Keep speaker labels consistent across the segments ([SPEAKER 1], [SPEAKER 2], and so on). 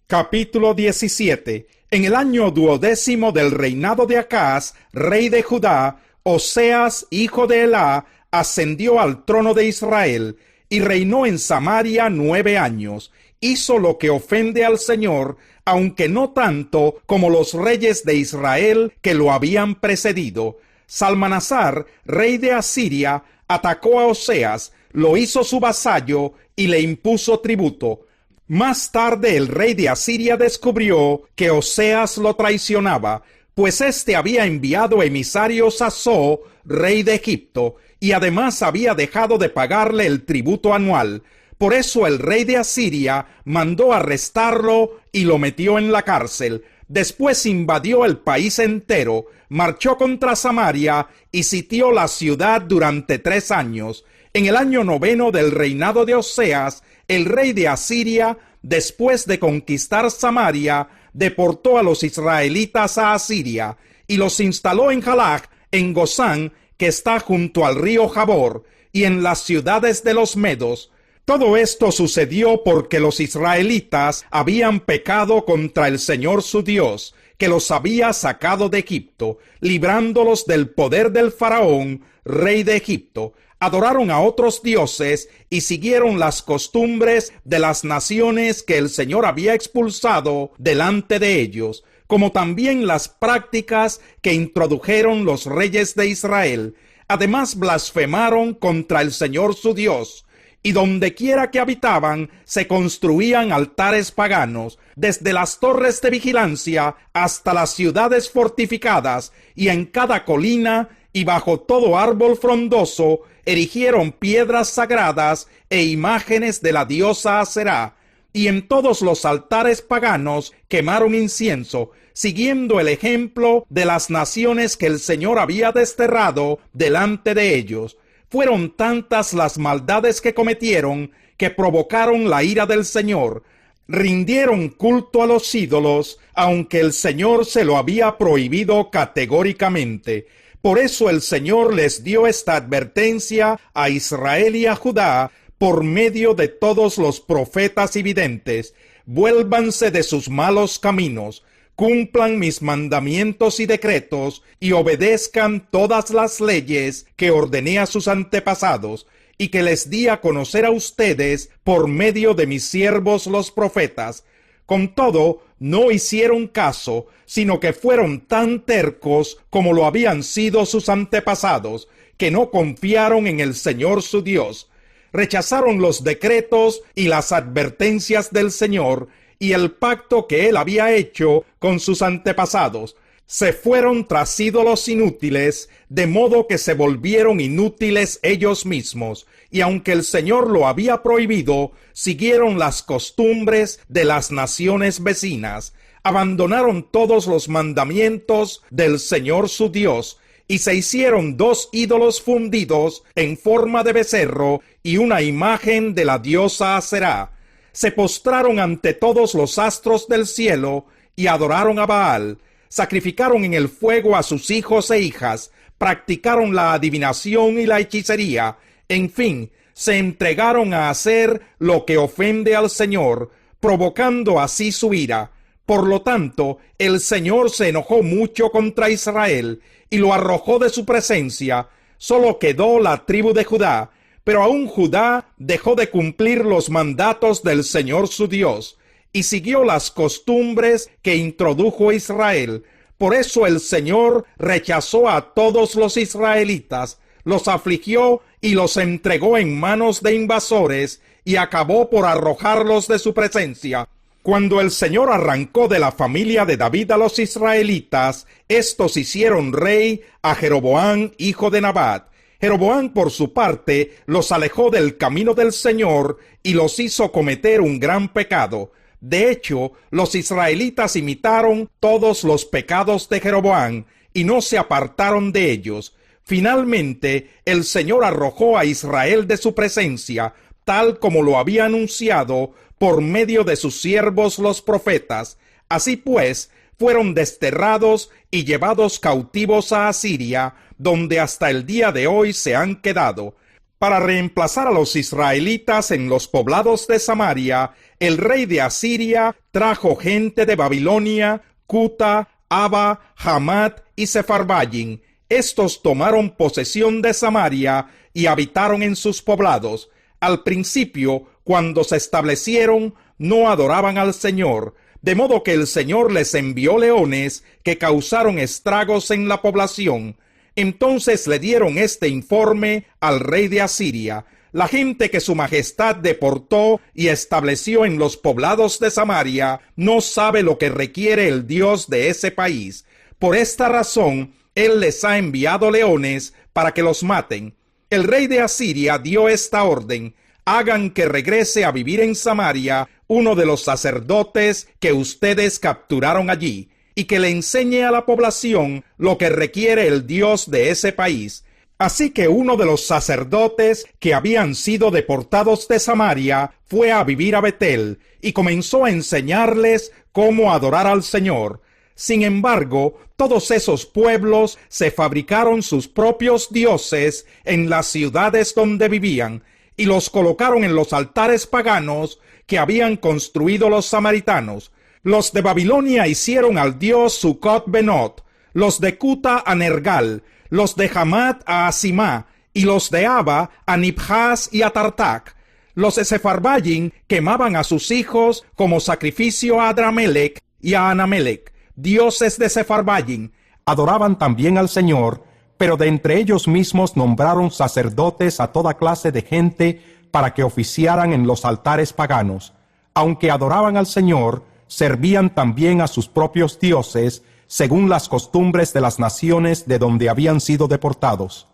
[SPEAKER 1] Capítulo 17. En el año 12 del reinado de Acaz, rey de Judá, Oseas, hijo de Elá, ascendió al trono de Israel, y reinó en Samaria 9 años. Hizo lo que ofende al Señor, aunque no tanto como los reyes de Israel que lo habían precedido. Salmanasar, rey de Asiria, atacó a Oseas, lo hizo su vasallo y le impuso tributo. Más tarde el rey de Asiria descubrió que Oseas lo traicionaba, pues éste había enviado emisarios a So, rey de Egipto, y además había dejado de pagarle el tributo anual. Por eso el rey de Asiria mandó arrestarlo y lo metió en la cárcel. Después invadió el país entero, marchó contra Samaria y sitió la ciudad durante 3 años. En el año 9 del reinado de Oseas, el rey de Asiria, después de conquistar Samaria, deportó a los israelitas a Asiria y los instaló en Jalach, en Gozán, que está junto al río Jabor, y en las ciudades de los medos. Todo esto sucedió porque los israelitas habían pecado contra el Señor su Dios, que los había sacado de Egipto, librándolos del poder del faraón, rey de Egipto. Adoraron a otros dioses y siguieron las costumbres de las naciones que el Señor había expulsado delante de ellos, como también las prácticas que introdujeron los reyes de Israel. Además blasfemaron contra el Señor su Dios, y dondequiera que habitaban se construían altares paganos, desde las torres de vigilancia hasta las ciudades fortificadas, y en cada colina y bajo todo árbol frondoso erigieron piedras sagradas e imágenes de la diosa Aserá, y en todos los altares paganos quemaron incienso, siguiendo el ejemplo de las naciones que el Señor había desterrado delante de ellos. Fueron tantas las maldades que cometieron que provocaron la ira del Señor. Rindieron culto a los ídolos, aunque el Señor se lo había prohibido categóricamente. Por eso el Señor les dio esta advertencia a Israel y a Judá por medio de todos los profetas y videntes: vuélvanse de sus malos caminos, cumplan mis mandamientos y decretos, y obedezcan todas las leyes que ordené a sus antepasados, y que les di a conocer a ustedes por medio de mis siervos los profetas. Con todo, no hicieron caso, sino que fueron tan tercos como lo habían sido sus antepasados, que no confiaron en el Señor su Dios. Rechazaron los decretos y las advertencias del Señor y el pacto que él había hecho con sus antepasados. Se fueron tras ídolos inútiles, de modo que se volvieron inútiles ellos mismos, y aunque el Señor lo había prohibido, siguieron las costumbres de las naciones vecinas, abandonaron todos los mandamientos del Señor su Dios, y se hicieron 2 ídolos fundidos en forma de becerro y una imagen de la diosa Aserá. Se postraron ante todos los astros del cielo y adoraron a Baal. Sacrificaron en el fuego a sus hijos e hijas, practicaron la adivinación y la hechicería, en fin, se entregaron a hacer lo que ofende al Señor, provocando así su ira. Por lo tanto, el Señor se enojó mucho contra Israel y lo arrojó de su presencia. Solo quedó la tribu de Judá, pero aún Judá dejó de cumplir los mandatos del Señor su Dios, y siguió las costumbres que introdujo Israel. Por eso el Señor rechazó a todos los israelitas, los afligió y los entregó en manos de invasores, y acabó por arrojarlos de su presencia. Cuando el Señor arrancó de la familia de David a los israelitas, estos hicieron rey a Jeroboam, hijo de Nabat. Jeroboam, por su parte, los alejó del camino del Señor y los hizo cometer un gran pecado. De hecho, los israelitas imitaron todos los pecados de Jeroboam y no se apartaron de ellos. Finalmente, el Señor arrojó a Israel de su presencia, tal como lo había anunciado por medio de sus siervos los profetas. Así pues, fueron desterrados y llevados cautivos a Asiria, donde hasta el día de hoy se han quedado. Para reemplazar a los israelitas en los poblados de Samaria, el rey de Asiria trajo gente de Babilonia, Cuta, Aba, Hamat y Sepharvaim. Estos tomaron posesión de Samaria y habitaron en sus poblados. Al principio, cuando se establecieron, no adoraban al Señor, de modo que el Señor les envió leones que causaron estragos en la población. Entonces le dieron este informe al rey de Asiria: la gente que su majestad deportó y estableció en los poblados de Samaria no sabe lo que requiere el Dios de ese país. Por esta razón, él les ha enviado leones para que los maten. El rey de Asiria dio esta orden: hagan que regrese a vivir en Samaria uno de los sacerdotes que ustedes capturaron allí, y que le enseñe a la población lo que requiere el Dios de ese país. Así que uno de los sacerdotes que habían sido deportados de Samaria fue a vivir a Betel y comenzó a enseñarles cómo adorar al Señor. Sin embargo, todos esos pueblos se fabricaron sus propios dioses en las ciudades donde vivían y los colocaron en los altares paganos que habían construido los samaritanos. Los de Babilonia hicieron al dios Sucot-Benot, los de Cuta a Nergal, los de Hamat a Asimá, y los de Aba a Nibhaz y a Tartac. Los de Sepharvaim quemaban a sus hijos como sacrificio a Adramelech y a Anamelech, dioses de Sepharvaim. Adoraban también al Señor, pero de entre ellos mismos nombraron sacerdotes a toda clase de gente para que oficiaran en los altares paganos. Aunque adoraban al Señor, servían también a sus propios dioses, según las costumbres de las naciones de donde habían sido deportados.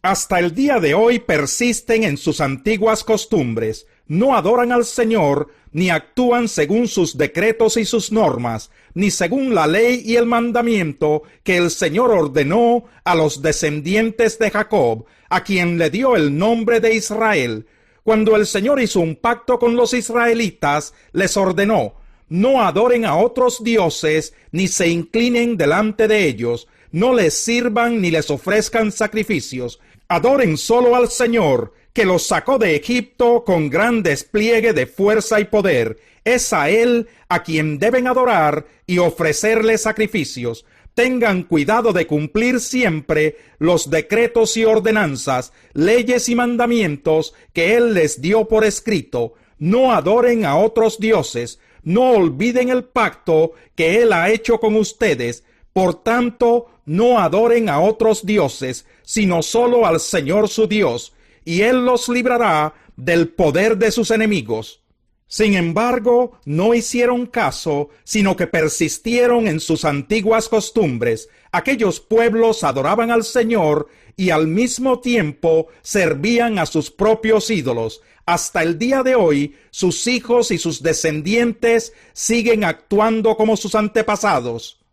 [SPEAKER 1] Hasta el día de hoy persisten en sus antiguas costumbres. No adoran al Señor, ni actúan según sus decretos y sus normas, ni según la ley y el mandamiento que el Señor ordenó a los descendientes de Jacob, a quien le dio el nombre de Israel. Cuando el Señor hizo un pacto con los israelitas, les ordenó: no adoren a otros dioses, ni se inclinen delante de ellos, no les sirvan ni les ofrezcan sacrificios. Adoren solo al Señor, que los sacó de Egipto con gran despliegue de fuerza y poder. Es a Él a quien deben adorar y ofrecerle sacrificios. Tengan cuidado de cumplir siempre los decretos y ordenanzas, leyes y mandamientos que Él les dio por escrito. No adoren a otros dioses. No olviden el pacto que Él ha hecho con ustedes. Por tanto, no adoren a otros dioses, sino solo al Señor su Dios, y Él los librará del poder de sus enemigos. Sin embargo, no hicieron caso, sino que persistieron en sus antiguas costumbres. Aquellos pueblos adoraban al Señor y al mismo tiempo servían a sus propios ídolos. Hasta el día de hoy, sus hijos y sus descendientes siguen actuando como sus antepasados.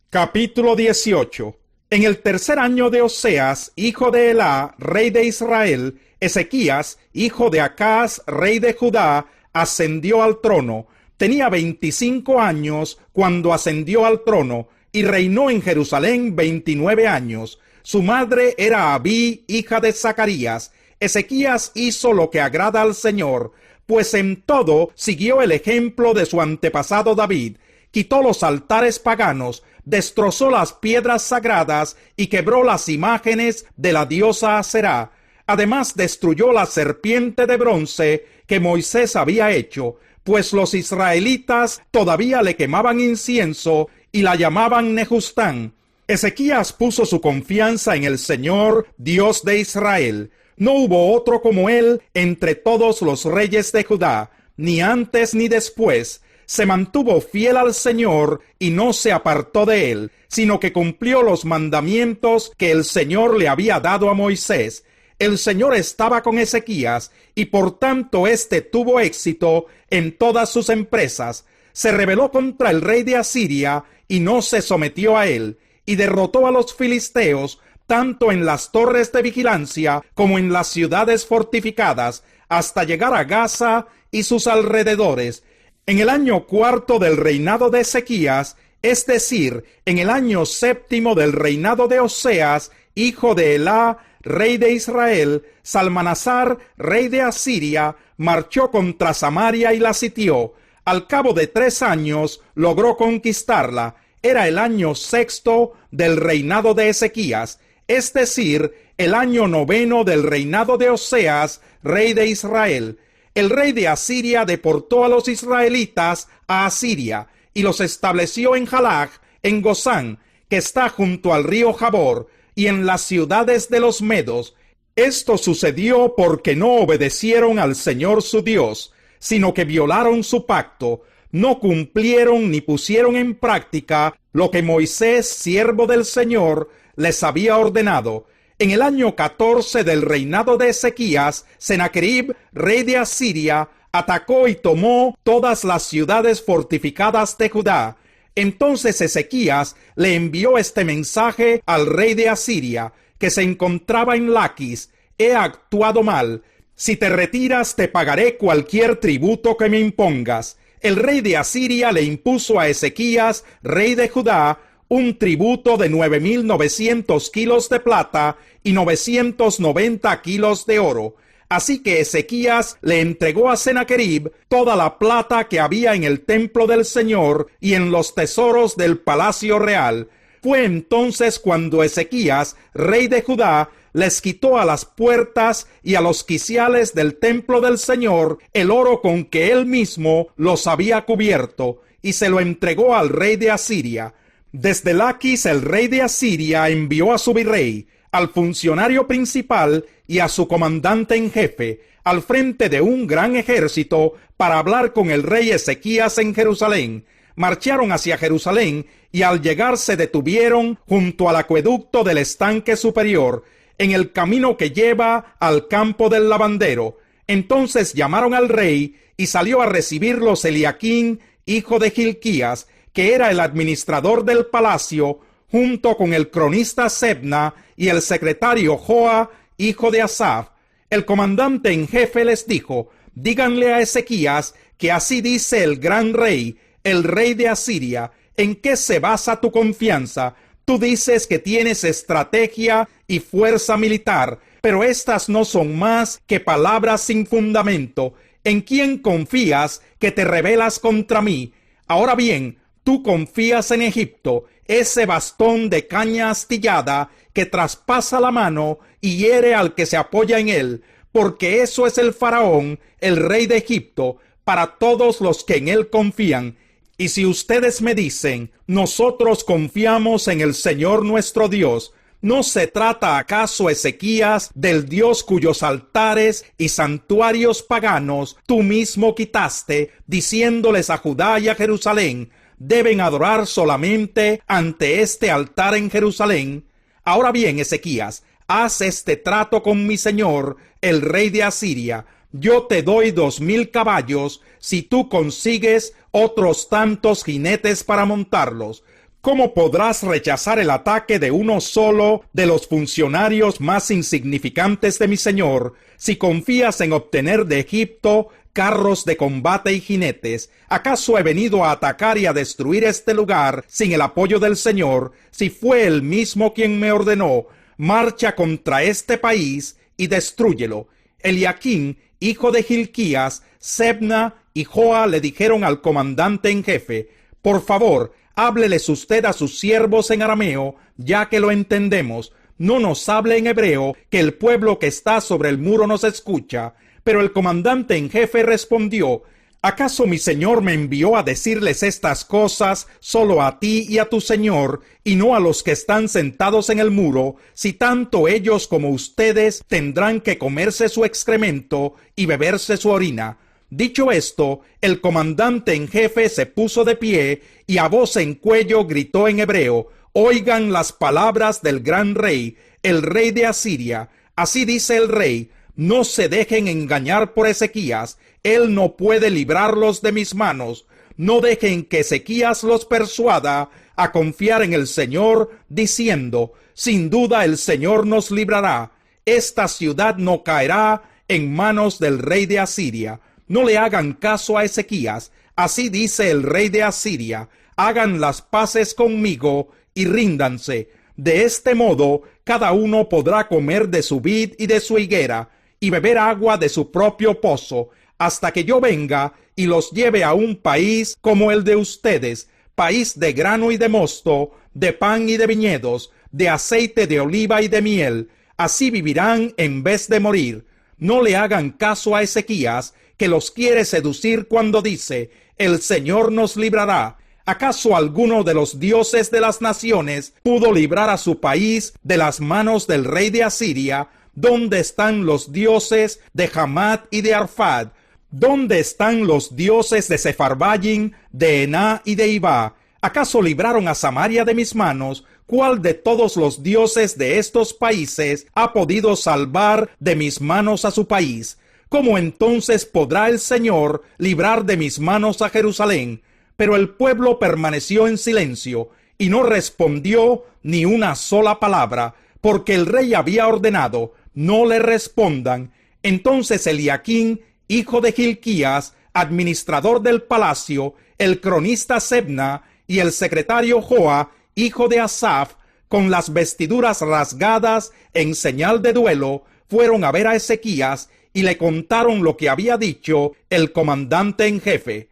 [SPEAKER 1] Capítulo 18. En el tercer año de Oseas, hijo de Elá, rey de Israel, Ezequías, hijo de Acaz, rey de Judá, ascendió al trono. Tenía 25 años cuando ascendió al trono y reinó en Jerusalén 29 años. Su madre era Abí, hija de Zacarías. Ezequías hizo lo que agrada al Señor, pues en todo siguió el ejemplo de su antepasado David. Quitó los altares paganos, destrozó las piedras sagradas y quebró las imágenes de la diosa Aserá. Además destruyó la serpiente de bronce que Moisés había hecho, pues los israelitas todavía le quemaban incienso y la llamaban Nehustán. Ezequías puso su confianza en el Señor, Dios de Israel. No hubo otro como él entre todos los reyes de Judá, ni antes ni después. Se mantuvo fiel al Señor y no se apartó de él, sino que cumplió los mandamientos que el Señor le había dado a Moisés. El Señor estaba con Ezequías y por tanto éste tuvo éxito en todas sus empresas. Se rebeló contra el rey de Asiria y no se sometió a él, y derrotó a los filisteos tanto en las torres de vigilancia como en las ciudades fortificadas, hasta llegar a Gaza y sus alrededores. En el año cuarto del reinado de Ezequías, es decir, en el año séptimo del reinado de Oseas, hijo de Elá, rey de Israel, Salmanasar, rey de Asiria, marchó contra Samaria y la sitió. Al cabo de 3 años logró conquistarla. Era el año 6º del reinado de Ezequías, es decir, el año 9 del reinado de Oseas, rey de Israel. El rey de Asiria deportó a los israelitas a Asiria y los estableció en Jalach, en Gozán, que está junto al río Jabor, y en las ciudades de los medos. Esto sucedió porque no obedecieron al Señor su Dios, sino que violaron su pacto, no cumplieron ni pusieron en práctica lo que Moisés, siervo del Señor, les había ordenado. En el año 14 del reinado de Ezequías, Sennacherib, rey de Asiria, atacó y tomó todas las ciudades fortificadas de Judá. Entonces Ezequías le envió este mensaje al rey de Asiria, que se encontraba en Laquis: he actuado mal. Si te retiras, te pagaré cualquier tributo que me impongas. El rey de Asiria le impuso a Ezequías, rey de Judá, un tributo de 9,900 kilos de plata y 990 kilos de oro. Así que Ezequías le entregó a Sennacherib toda la plata que había en el templo del Señor y en los tesoros del palacio real. Fue entonces cuando Ezequías, rey de Judá, les quitó a las puertas y a los quiciales del templo del Señor el oro con que él mismo los había cubierto, y se lo entregó al rey de Asiria. Desde Laquis el rey de Asiria envió a su virrey, al funcionario principal y a su comandante en jefe, al frente de un gran ejército, para hablar con el rey Ezequías en Jerusalén. Marcharon hacia Jerusalén y al llegar se detuvieron junto al acueducto del estanque superior, en el camino que lleva al campo del lavandero. Entonces llamaron al rey y salió a recibirlos Eliaquín, hijo de Hilquías, que era el administrador del palacio, junto con el cronista Sebna y el secretario Joa, hijo de Asaf. El comandante en jefe les dijo: díganle a Ezequías que así dice el gran rey, el rey de Asiria: ¿en qué se basa tu confianza? Tú dices que tienes estrategia y fuerza militar, pero estas no son más que palabras sin fundamento. ¿En quién confías que te rebelas contra mí? Ahora bien, tú confías en Egipto, ese bastón de caña astillada que traspasa la mano y hiere al que se apoya en él, porque eso es el faraón, el rey de Egipto, para todos los que en él confían. Y si ustedes me dicen: nosotros confiamos en el Señor nuestro Dios, ¿no se trata acaso, Ezequías, del Dios cuyos altares y santuarios paganos tú mismo quitaste, diciéndoles a Judá y a Jerusalén: deben adorar solamente ante este altar en Jerusalén? Ahora bien, Ezequías, haz este trato con mi señor, el rey de Asiria. Yo te doy 2,000 caballos si tú consigues otros tantos jinetes para montarlos. ¿Cómo podrás rechazar el ataque de uno solo de los funcionarios más insignificantes de mi señor, si confías en obtener de Egipto carros de combate y jinetes? ¿Acaso he venido a atacar y a destruir este lugar sin el apoyo del Señor, si fue él mismo quien me ordenó: marcha contra este país y destrúyelo? Eliaquín, hijo de Hilquías, Sebna y Joa le dijeron al comandante en jefe: por favor, hábleles usted a sus siervos en arameo, ya que lo entendemos. No nos hable en hebreo, que el pueblo que está sobre el muro nos escucha. Pero el comandante en jefe respondió: ¿acaso mi señor me envió a decirles estas cosas solo a ti y a tu señor, y no a los que están sentados en el muro, si tanto ellos como ustedes tendrán que comerse su excremento y beberse su orina? Dicho esto, el comandante en jefe se puso de pie y a voz en cuello gritó en hebreo: oigan las palabras del gran rey, el rey de Asiria. Así dice el rey: no se dejen engañar por Ezequías, él no puede librarlos de mis manos. No dejen que Ezequías los persuada a confiar en el Señor, diciendo: sin duda el Señor nos librará. Esta ciudad no caerá en manos del rey de Asiria. No le hagan caso a Ezequías. Así dice el rey de Asiria: hagan las paces conmigo y ríndanse. De este modo Cada uno podrá comer de su vid y de su higuera, y beber agua de su propio pozo, hasta que yo venga y los lleve a un país como el de ustedes, país de grano y de mosto, de pan y de viñedos, de aceite de oliva y de miel. Así vivirán en vez de morir. No le hagan caso a Ezequías, que los quiere seducir cuando dice: el Señor nos librará. ¿Acaso alguno de los dioses de las naciones pudo librar a su país de las manos del rey de Asiria? ¿Dónde están los dioses de Hamat y de Arfad? ¿Dónde están los dioses de Sepharvaim, de Ená y de Ibá? ¿Acaso libraron a Samaria de mis manos? ¿Cuál de todos los dioses de estos países ha podido salvar de mis manos a su país? ¿Cómo entonces podrá el Señor librar de mis manos a Jerusalén? Pero el pueblo permaneció en silencio y no respondió ni una sola palabra, porque el rey había ordenado: no le respondan. Entonces Eliaquín, hijo de Hilquías, administrador del palacio, el cronista Sebna y el secretario Joa, hijo de Asaph, con las vestiduras rasgadas en señal de duelo, fueron a ver a Ezequías y le contaron lo que había dicho el comandante en jefe.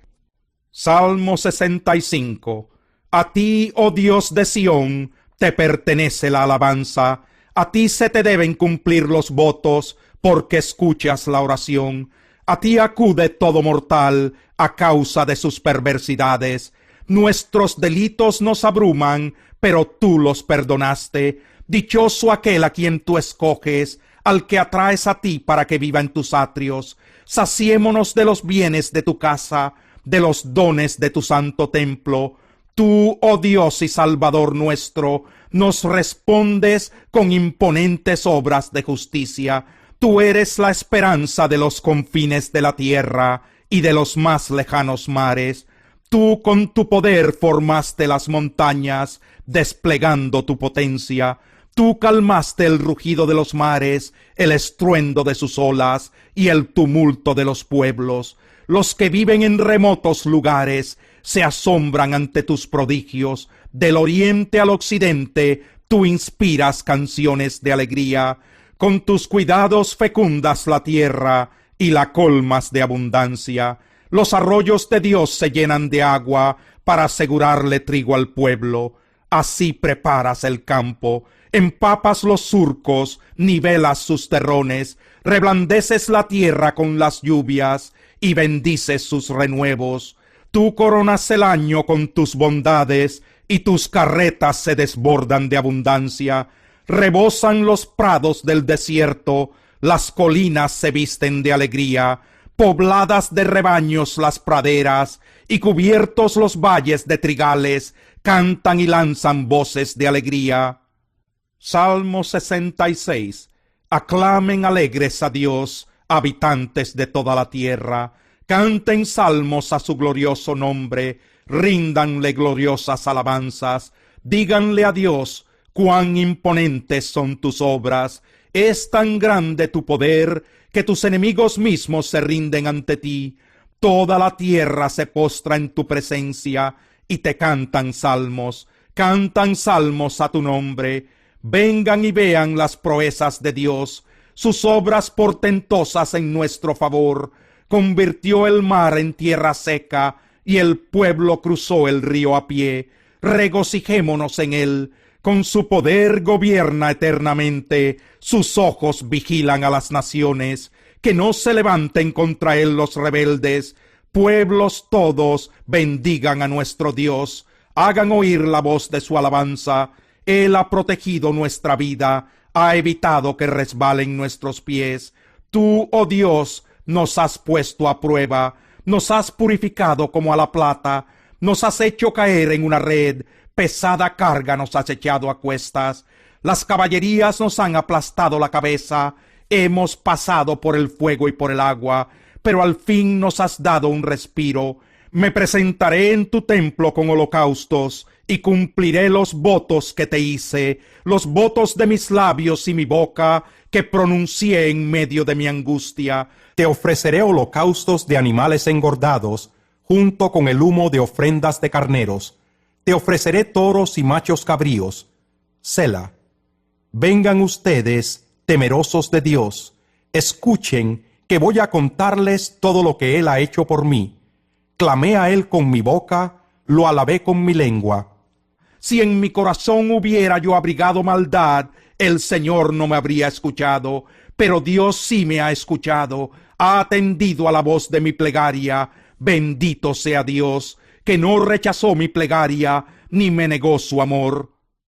[SPEAKER 1] Salmo 65. A ti, oh Dios de Sión, te pertenece la alabanza. A ti se te deben cumplir los votos, porque escuchas la oración. A ti acude todo mortal a causa de sus perversidades. Nuestros delitos nos abruman, pero tú los perdonaste. Dichoso aquel a quien tú escoges, al que atraes a ti para que viva en tus atrios. Saciémonos de los bienes de tu casa, de los dones de tu santo templo. Tú, oh Dios y Salvador nuestro, nos respondes con imponentes obras de justicia. Tú eres la esperanza de los confines de la tierra y de los más lejanos mares. Tú con tu poder formaste las montañas, desplegando tu potencia. Tú calmaste el rugido de los mares, el estruendo de sus olas y el tumulto de los pueblos. Los que viven en remotos lugares se asombran ante tus prodigios. Del oriente al occidente, tú inspiras canciones de alegría. Con tus cuidados fecundas la tierra y la colmas de abundancia. Los arroyos de Dios se llenan de agua para asegurarle trigo al pueblo. Así preparas el campo, empapas los surcos, nivelas sus terrones, reblandeces la tierra con las lluvias y bendices sus renuevos. Tú coronas el año con tus bondades y tus carretas se desbordan de abundancia. Rebosan los prados del desierto, las colinas se visten de alegría, pobladas de rebaños las praderas y cubiertos los valles de trigales, cantan y lanzan voces de alegría. Salmo 66. Aclamen alegres a Dios, habitantes de toda la tierra. Canten salmos a su glorioso nombre, ríndanle gloriosas alabanzas. Díganle a Dios: cuán imponentes son tus obras. Es tan grande tu poder que tus enemigos mismos se rinden ante ti. Toda la tierra se postra en tu presencia y te cantan salmos a tu nombre. Vengan y vean las proezas de Dios, sus obras portentosas en nuestro favor. Convirtió el mar en tierra seca y el pueblo cruzó el río a pie. Regocijémonos en él. Con su poder gobierna eternamente, sus ojos vigilan a las naciones, que no se levanten contra él los rebeldes. Pueblos todos bendigan a nuestro Dios, hagan oír la voz de su alabanza. Él ha protegido nuestra vida, ha evitado que resbalen nuestros pies. Tú, oh Dios, nos has puesto a prueba, nos has purificado como a la plata, nos has hecho caer en una red, pesada carga nos has echado a cuestas, las caballerías nos han aplastado la cabeza, hemos pasado por el fuego y por el agua, pero al fin nos has dado un respiro. Me presentaré en tu templo con holocaustos y cumpliré los votos que te hice, los votos de mis labios y mi boca que pronuncié en medio de mi angustia. Te ofreceré holocaustos de animales engordados, junto con el humo de ofrendas de carneros. Te ofreceré toros y machos cabríos. Sela. Vengan ustedes, temerosos de Dios, escuchen que voy a contarles todo lo que Él ha hecho por mí. Clamé a Él con mi boca, lo alabé con mi lengua. Si en mi corazón hubiera yo abrigado maldad, el Señor no me habría escuchado, pero Dios sí me ha escuchado, ha atendido a la voz de mi plegaria. Bendito sea Dios, que no rechazó mi plegaria, ni me negó su amor.